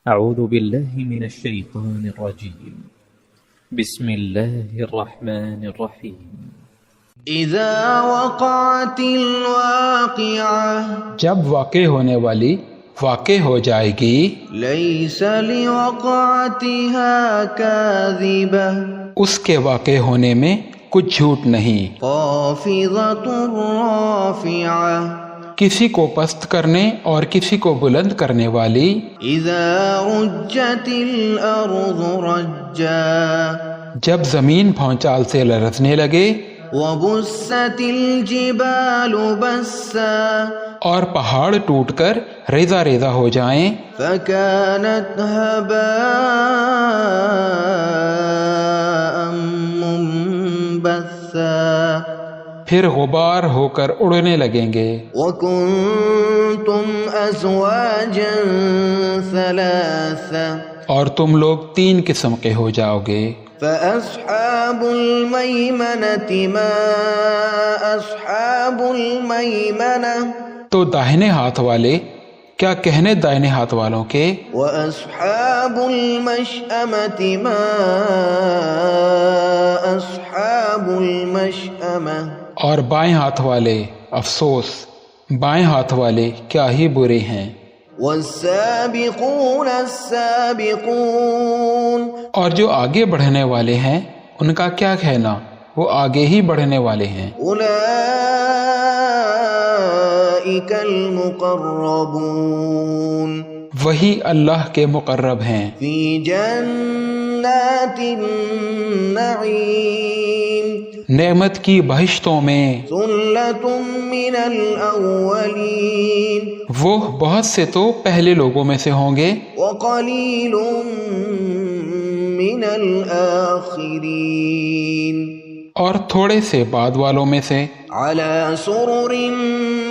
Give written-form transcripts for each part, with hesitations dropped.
أعوذ بالله من الشيطان الرجيم. بسم الله الرحمن الرحيم. اذا وقعت الواقعة، جب واقع ہونے والی واقع ہو جائے گی، ليس لوقعتها كاذبة، اس کے واقع ہونے میں کچھ جھوٹ نہیں، خافضة رافعة، کسی کو پست کرنے اور کسی کو بلند کرنے والی، اذا رجت الارض رجا، جب زمین بھونچال سے لرزنے لگے، وبست الجبال بسا، اور پہاڑ ٹوٹ کر ریزہ ریزہ ہو جائیں، فكانت هباء منبثا، پھر غبار ہو کر اڑنے لگیں گے، وكنتم ازواجا ثلاثا، اور تم لوگ 3 قسم کے ہو جاؤ گے، فأصحاب الميمنة ما أصحاب الميمنة، تو داہنے ہاتھ والے کیا کہنے دائنے ہاتھ والوں کے، وأصحاب المشأمة ما أصحاب المشأمة، اور بائیں ہاتھ والے افسوس، بائیں ہاتھ والے کیا ہی برے ہیں، والسابقون السابقون، اور جو آگے بڑھنے والے ہیں ان کا کیا کہنا، وہ آگے ہی بڑھنے والے ہیں، أولئك المقربون، وہی اللہ کے مقرب ہیں، في جنات النعيم، نعمت کی بہشتوں میں، ثلة من الأولين، وہ بہت سے تو پہلے لوگوں میں سے ہوں گے، وقليل من الآخرين، اور تھوڑے سے بعد والوں میں سے، على سرر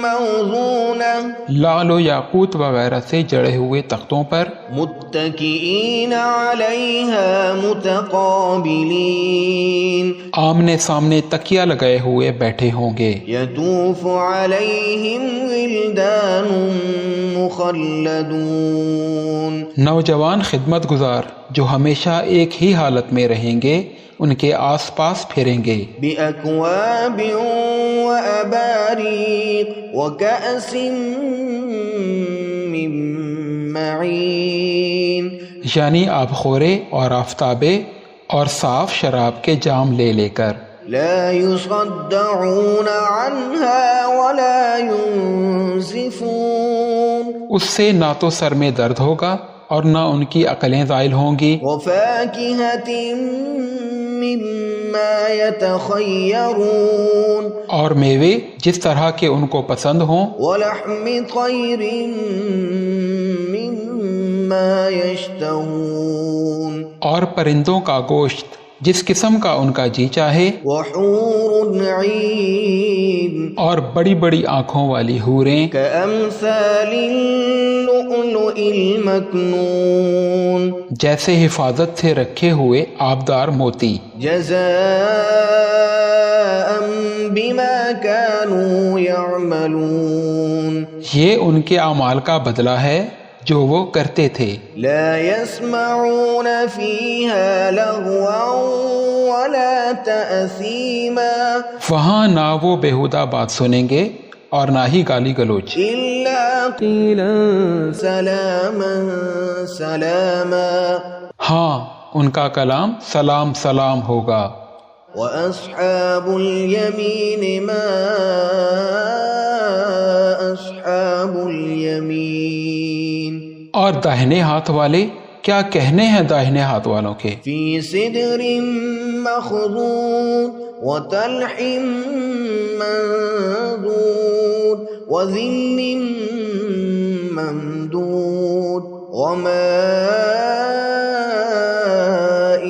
موضونة، لعل و یاقوت وغیرہ سے جڑے ہوئے تختوں پر، متكئين عليها متقابلين، آمنے سامنے تکیہ لگائے ہوئے بیٹھے ہوں گے، يطوف عليهم ولدان مخلدون، نوجوان خدمت گزار جو ہمیشہ ایک ہی حالت میں رہیں گے ان کے آس پاس پھریں گے، بأكواب وأباريق وكأس من معين، یعنی آب خورے اور آفتابے اور صاف شراب کے جام لے لے کر، لا يصدعون عنها ولا ينزفون، اس سے نہ تو سر میں درد ہوگا اور نہ ان کی عقلیں زائل ہوں گی، وفاكهة مما يتخيرون، اور میوے جس طرح کے ان کو پسند ہوں، ولحم طير مما يشتهون، اور پرندوں کا گوشت جس قسم کا ان کا جی چاہے، وحور عين، اور بڑی بڑی آنکھوں والی حوریں، كأمثال اللؤلؤ المكنون، جیسے حفاظت سے رکھے ہوئے آبدار موتی، جزاء بما كانوا يعملون، یہ ان کے اعمال کا بدلہ ہے جو وہ کرتے تھے، لا يسمعون فيها لغوا ولا تأثيما، وہاں نہ وہ بیہودہ بات سنیں گے اور نہ ہی گالی گلوچ، إلا قيلا سلاما سلاما، ہاں ان کا کلام سلام سلام ہوگا، وأصحاب اليمين ما أصحاب اليمين، اور داہنے ہاتھ والے کیا کہنے ہیں داہنے ہاتھ والوں کے، في سدر مخضود وطلح منضود وظل ممدود وماء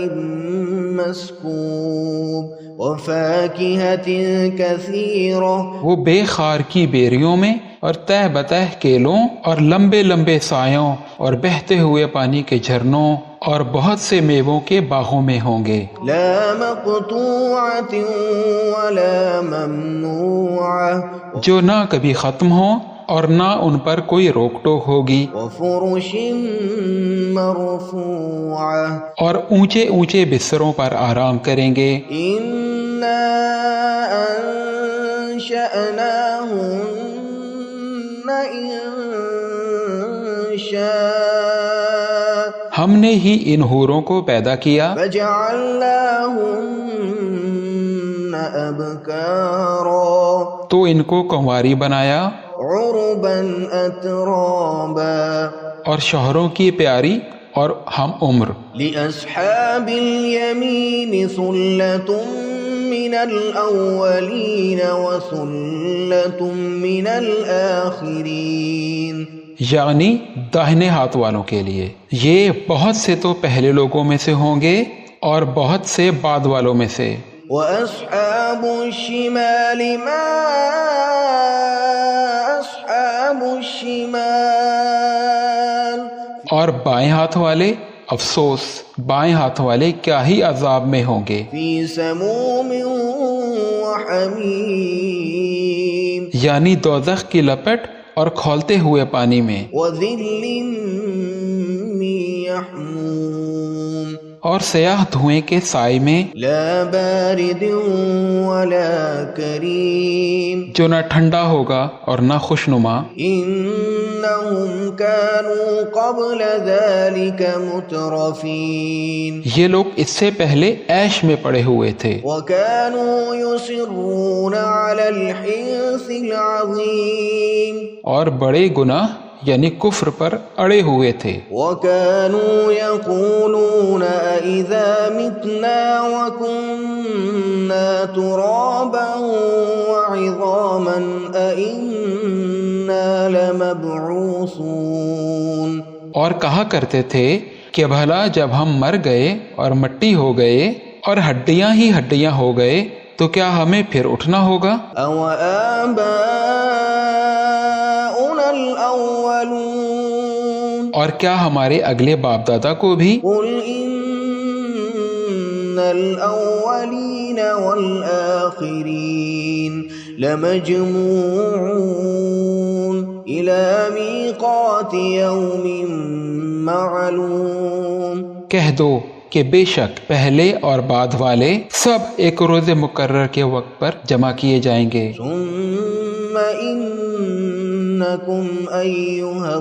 مسكوب وفاكهة كثيرة، وہ بے خار کی بیریوں میں اور تہ بتہ کیلوں اور لمبے لمبے سایوں اور بہتے ہوئے پانی کے جھرنوں اور بہت سے میووں کے باغوں میں ہوں گے، لا مقطوعة ولا ممنوعة، جو نہ کبھی ختم ہوں اور نہ ان پر کوئی روک ٹوک ہوگی، وفرش مرفوعة اور اونچے اونچے بستروں پر آرام کریں گے. إنا أنشأناهن إنشاء ہم نے ہی ان حوروں کو پیدا کیا فجعلناهن أبكارا تو ان کو کنواری بنایا عربا أترابا اور شوہروں کی پیاری اور ہم عمر. لأصحاب اليمين ثلة من الأولين وثلة من الآخرين یعنی داہنے ہاتھ والوں کے لیے یہ بہت سے تو پہلے لوگوں میں سے ہوں گے اور بہت سے بعد والوں میں سے. وأصحاب الشمال ما أصحاب الشمال اور بائیں ہاتھ والے افسوس بائیں ہاتھ والے کیا ہی عذاب میں ہوں گے. في سموم وحميم یعنی دوزخ کی لپٹ اور کھولتے ہوئے پانی میں وظل من يحموم اور سیاہ دھوئیں کے سائے میں لا بارد ولا كريم جو نہ ٹھنڈا ہوگا اور نہ خوشنما. إنهم كانوا قبل ذلك مترفين یہ لوگ اس سے پہلے عیش میں پڑے ہوئے تھے وكانوا يصرون على الحنث العظيم اور بڑے گناہ یعنی کفر پر اڑے ہوئے تھے. وكانوا يقولون أإذا متنا وكنا ترابا وعظاما أإنا لمبعوثون اور کہا کرتے تھے کہ بھلا جب ہم مر گئے اور مٹی ہو گئے اور ہڈیاں ہی ہڈیاں ہو گئے تو کیا ہمیں پھر اٹھنا ہوگا؟ أو آباؤنا الأولون اور کیا ہمارے اگلے باپ دادا کو بھی؟ قل إن الأولين والآخرين لمجموعون إلى ميقات يوم معلوم کہہ دو کہ بے شک پہلے اور بعد والے سب ایک روز مقرر کے وقت پر جمع کیے جائیں گے. ثم إنكم أيها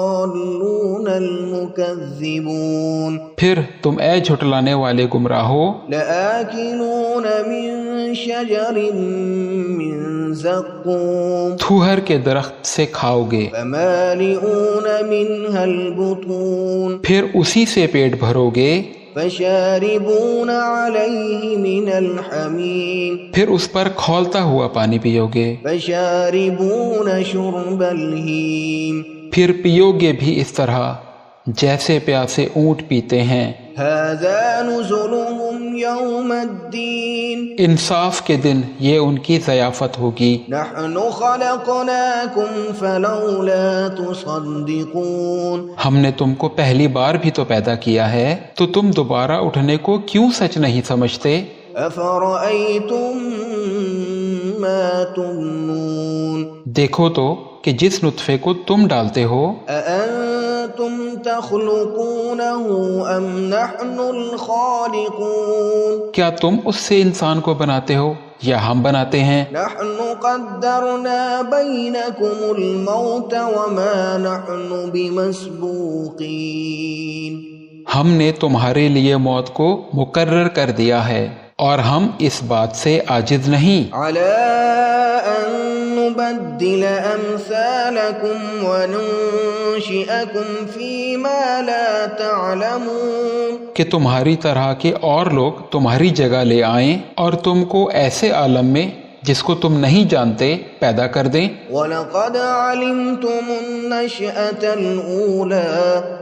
الضالون المكذبون پھر تم اے جھٹلانے والے گمراہو لآكلون من شجر من زقوم تھوہر کے درخت سے کھاؤ گے فمالئون منها البطون پھر اسی سے پیٹ بھرو گے فشاربون عليه من الحميم پھر اس پر کھولتا ہوا پانی پیو گے فشاربون شرب الهيم پھر پیو گے بھی اس طرح جیسے پیاسے اونٹ پیتے ہیں. هذا نزلهم يوم الدين انصاف کے دن یہ ان کی ضیافت ہوگی. نحن خلقناكم فلولا تصدقون ہم نے تم کو پہلی بار بھی تو پیدا کیا ہے تو تم دوبارہ اٹھنے کو کیوں سچ نہیں سمجھتے؟ أفرأيتم ما تمنون دیکھو تو کہ جس نطفے کو تم ڈالتے ہو أأنتم تخلقونه أم نحن الخالقون کیا تم اس سے انسان کو بناتے ہو یا ہم بناتے ہیں؟ نحن قدرنا بينكم الموت وما نحن بمسبوقين ہم نے تمہارے لیے موت کو مقرر کر دیا ہے اور ہم اس بات سے عاجز نہیں على أن نبدل أمثالكم وننشئكم فيما لا تعلمون کہ تمہاری طرح کے اور لوگ تمہاری جگہ لے آئیں اور تم کو ایسے عالم میں جس کو تم نہیں جانتے پیدا کر دیں. وَلَقَدْ عَلِمْتُمُ النَّشْأَةَ الْأُولَى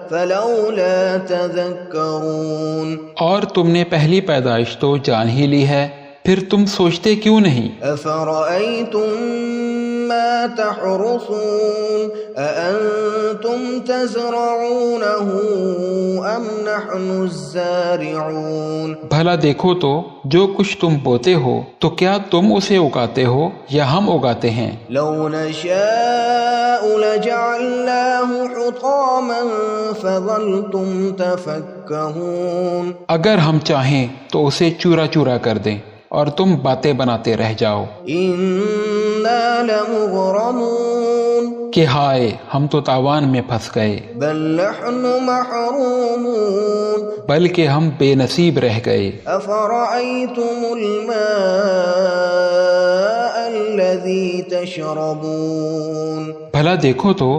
فَلَوْلَا تَذَكَّرُونَ اور تم نے پہلی پیدائش تو جان ہی لی ہے پھر تم سوچتے کیوں نہیں؟ أَفَرَأَيْتُم مما تحرثون أأنتم تزرعونه أم نحن الزارعون بھلا دیکھو تو جو کچھ تم بوتے ہو تو کیا تم اسے اگاتے ہو یا ہم اگاتے ہیں؟ لو نشاء لجعلناه حطاما فظلتم تفكهون اگر ہم چاہیں تو اسے چورا چورا کر دیں اور تم باتیں بناتے رہ جاؤ. إنا لمغرمون کہ ہائے ہم تو تاوان میں پھنس گئے، بل نحن محرومون بلکہ ہم بے نصیب رہ گئے. أفرأيتم الماء الذي تشربون بھلا دیکھو تو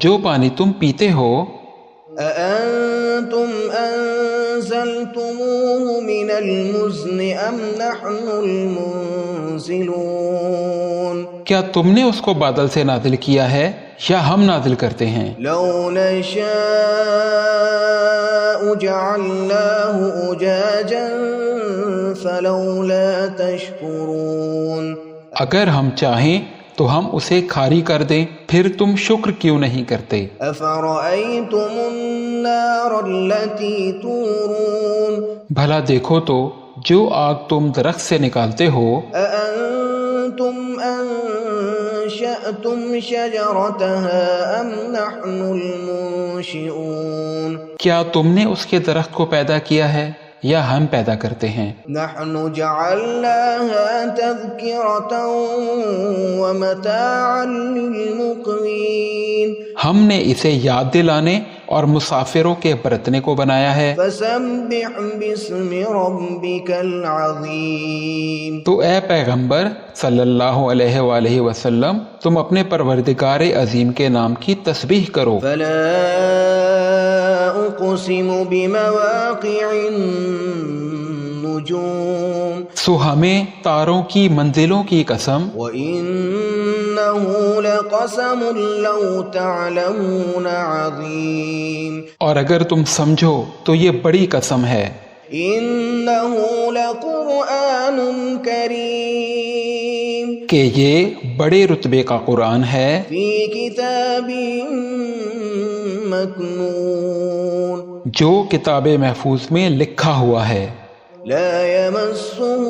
جو پانی تم پیتے ہو، أأنتم أنزلتموه من المزن أم نحن المنزلون کیا تم نے اس کو بادل سے نازل کیا ہے یا ہم نازل کرتے ہیں؟ لو نشاء جعلناه أجاجا فلولا تشكرون اگر ہم چاہیں تو ہم اسے کھاری کر دیں، پھر تم شکر کیوں نہیں کرتے؟ أفرأيتم النار التي تورون بھلا دیکھو تو جو آگ تم درخت سے نکالتے ہو، أأنتم أنشأتم شجرتها أم نحن المنشئون کیا تم نے اس کے درخت کو پیدا کیا ہے یا ہم پیدا کرتے ہیں؟ نحن جعلناها تذكرة ومتاعا للمقوين ہم نے اسے یاد دلانے اور مسافروں کے برتنے کو بنایا ہے. فسبح باسم ربك العظيم تو اے پیغمبر صلی اللہ علیہ وآلہ وسلم تم اپنے پروردگار عظیم کے نام کی تسبیح کرو. فلا أقسم بمواقع النجوم سو ہمیں تاروں کی منزلوں کی قسم، وإنه لقسم لو تعلمون عظيم اور اگر تم سمجھو تو یہ بڑی قسم ہے. إنه لقرآن كريم کہ یہ بڑے رتبے کا قرآن ہے، في كتاب مكنون جو کتاب محفوظ میں لکھا ہوا ہے. لا يمسه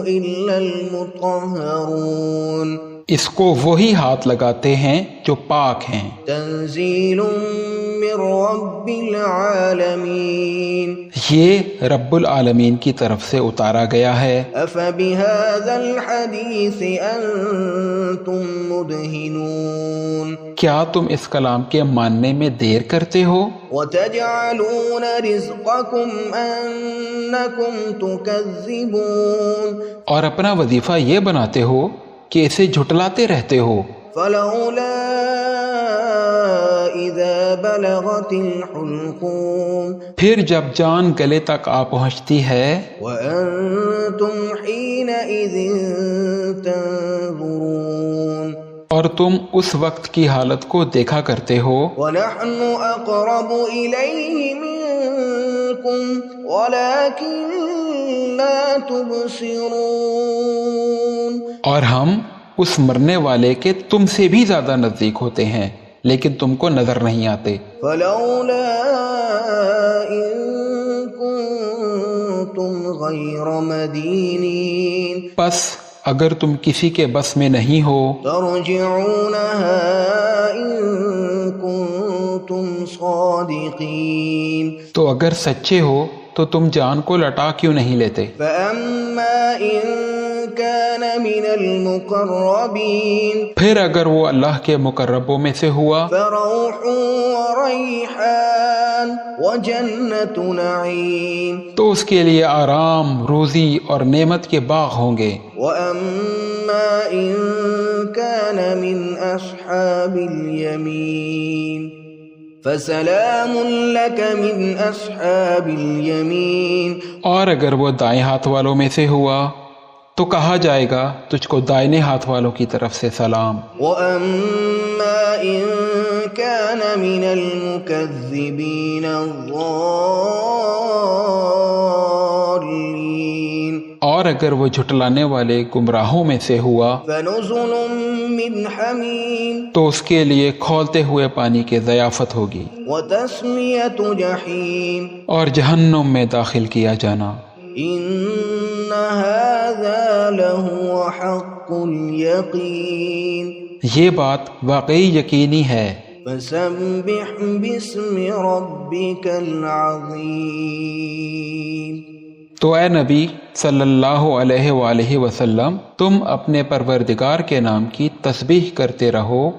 إلا المطهرون اس کو وہی ہاتھ لگاتے ہیں جو پاک ہیں. تنزيل من رب العالمين یہ رب العالمین کی طرف سے اتارا گیا ہے. أفبهذا الحديث أنتم مدهنون کیا تم اس کلام کے ماننے میں دیر کرتے ہو؟ وتجعلون رزقكم أنكم تكذبون اور اپنا وظیفہ یہ بناتے ہو کہ اسے جھٹلاتے رہتے ہو. فلولا إذا بلغت الحلقوم پھر جب جان گلے تک آ پہنچتی ہے، وأنتم حينئذ تنظرون اور تم اس وقت کی حالت کو دیکھا کرتے ہو، ونحن أقرب إليه منكم ولكن لا تبصرون اور ہم اس مرنے والے کے تم سے بھی زیادہ نزدیک ہوتے ہیں لیکن تم کو نظر نہیں آتے. فلولا إن كنتم غير مدينين پس اگر تم کسی کے بس میں نہیں ہو ترجعونها إن كنتم صادقين تو اگر سچے ہو تو تم جان کو لٹا کیوں نہیں لیتے؟ فأما إن كان من المقربين پھر اگر وہ اللہ کے مقربوں میں سے ہوا فروح وريحان وجنة نعيم تو اس کے لیے آرام، روزی اور نعمت کے باغ ہوں گے. وأما إن كان من أصحاب اليمين فسلام لك من أصحاب اليمين اور اگر وہ دائیں ہاتھ والوں میں سے ہوا تو کہا جائے گا تجھ کو دائیں ہاتھ والوں کی طرف سے سلام. وأما إن كان من المكذبين الضالين اور اگر وہ جھٹلانے والے گمراہوں میں سے ہوا فنزل من حمیم تو اس کے لیے کھولتے ہوئے پانی کی ضیافت ہوگی، وتصلیۃ جحیم اور جہنم میں داخل کیا جانا۔ ان هذا لهو حق الیقین یہ بات واقعی یقینی ہے، فسبح باسم ربک العظیم۔ تو اے نبی صلی اللہ علیہ وآلہ وسلم، تم اپنے پروردگار کے نام کی تسبیح کرتے رہو